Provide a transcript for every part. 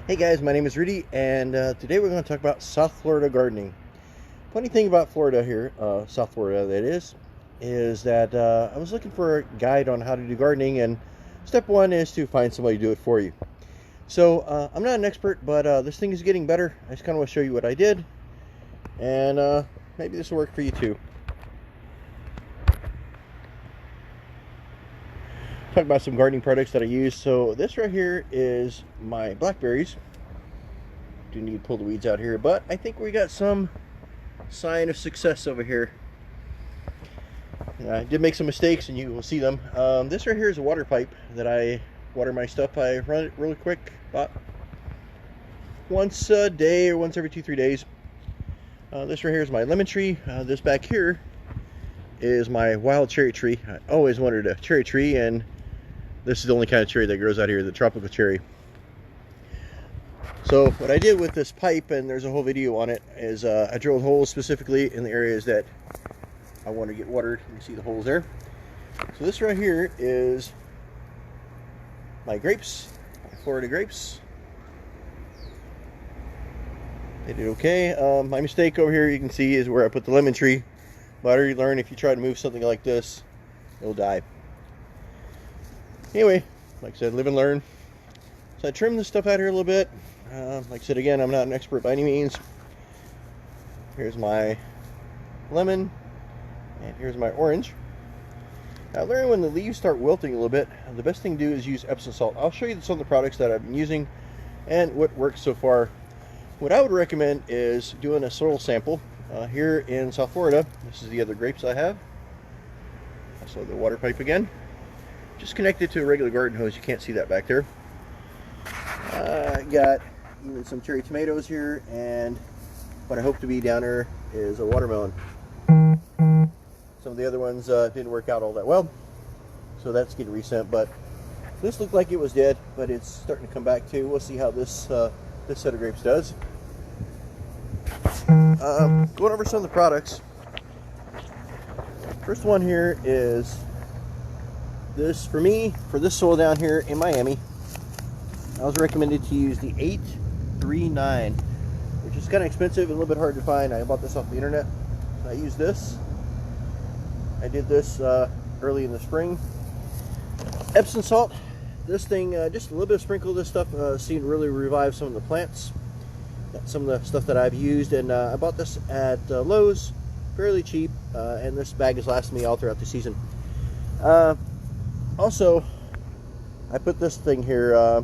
Hey guys, my name is Rudy, and today we're going to talk about South Florida gardening. Funny thing about Florida here, South Florida that is that I was looking for a guide on how to do gardening, and step one is to find somebody to do it for you. So I'm not an expert, but this thing is getting better. I just kind of want to show you what I did, and maybe this will work for you too. Talk about some gardening products that I use. So this right here is my blackberries. Do need to pull the weeds out here, but I think we got some sign of success over here. I did make some mistakes, and you will see them. This right here is a water pipe that I water my stuff. I run it really quick, about once a day or once every 2-3 days. This right here is my lemon tree. This back here is my wild cherry tree. I always wanted a cherry tree, and this is the only kind of cherry that grows out here, the tropical cherry. So what I did with this pipe, and there's a whole video on it, is I drilled holes specifically in the areas that I want to get watered. You see the holes there. So this right here is my grapes, my Florida grapes. They did okay. My mistake over here, you can see, is where I put the lemon tree. But I already learned if you try to move something like this, it'll die. Anyway, like I said, live and learn. So I trimmed this stuff out here a little bit. Like I said, again, I'm not an expert by any means. Here's my lemon, and here's my orange. Now, learning when the leaves start wilting a little bit, the best thing to do is use Epsom salt. I'll show you some of the products that I've been using and what works so far. What I would recommend is doing a soil sample. Here in South Florida, this is the other grapes I have. Also the water pipe again. Just connected to a regular garden hose. You can't see that back there. I got even some cherry tomatoes here, and what I hope to be down there is a watermelon. Some of the other ones didn't work out all that well, so that's getting resent. But this looked like it was dead, but it's starting to come back too. We'll see how this this set of grapes does. Going over some of the products. First one here is this. For me, for this soil down here in Miami, I was recommended to use the 839, which is kind of expensive and a little bit hard to find. I bought this off the internet. I used this. I did this early in the spring. Epsom salt. This thing, just a little bit of sprinkle of this stuff seemed to really revive some of the plants. Some of the stuff that I've used, and I bought this at Lowe's, fairly cheap, and this bag has lasted me all throughout the season. Also, I put this thing here.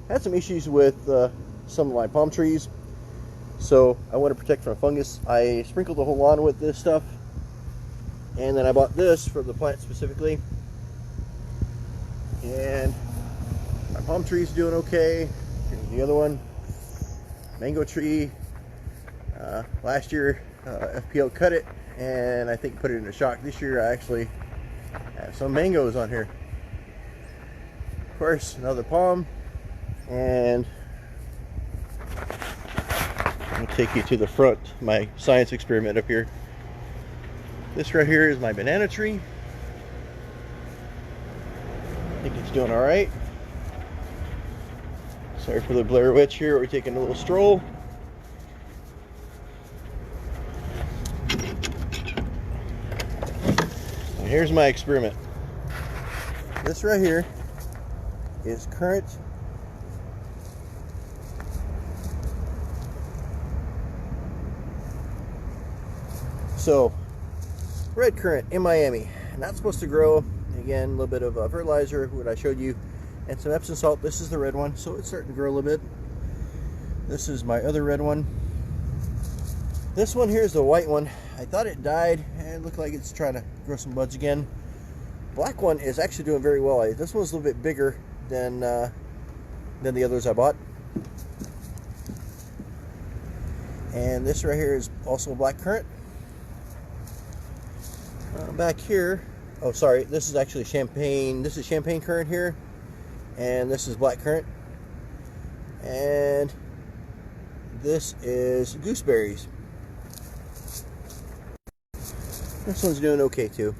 Had some issues with some of my palm trees, so I want to protect from fungus. I sprinkled the whole lawn with this stuff, and then I bought this for the plant specifically. And my palm tree's doing okay. Here's the other one. Mango tree. Last year, FPL cut it, and I think put it in a shock. This year, I actually have some mangoes on here. Of course, another palm. And I'll take you to the front, my science experiment up here. This right here is my banana tree. I think it's doing all right. Sorry for the Blair Witch here. We're taking a little stroll. And here's my experiment. This right here is currant. So, red currant in Miami. Not supposed to grow. Again, a little bit of fertilizer, what I showed you, and some Epsom salt. This is the red one, so it's starting to grow a little bit. This is my other red one. This one here is the white one. I thought it died, and it looked like it's trying to grow some buds again. Black one is actually doing very well. This one's a little bit bigger than the others I bought. And this right here is also a black currant. Back here, oh sorry, this is actually champagne. This is champagne currant here, and this is black currant, and this is gooseberries. This one's doing okay too.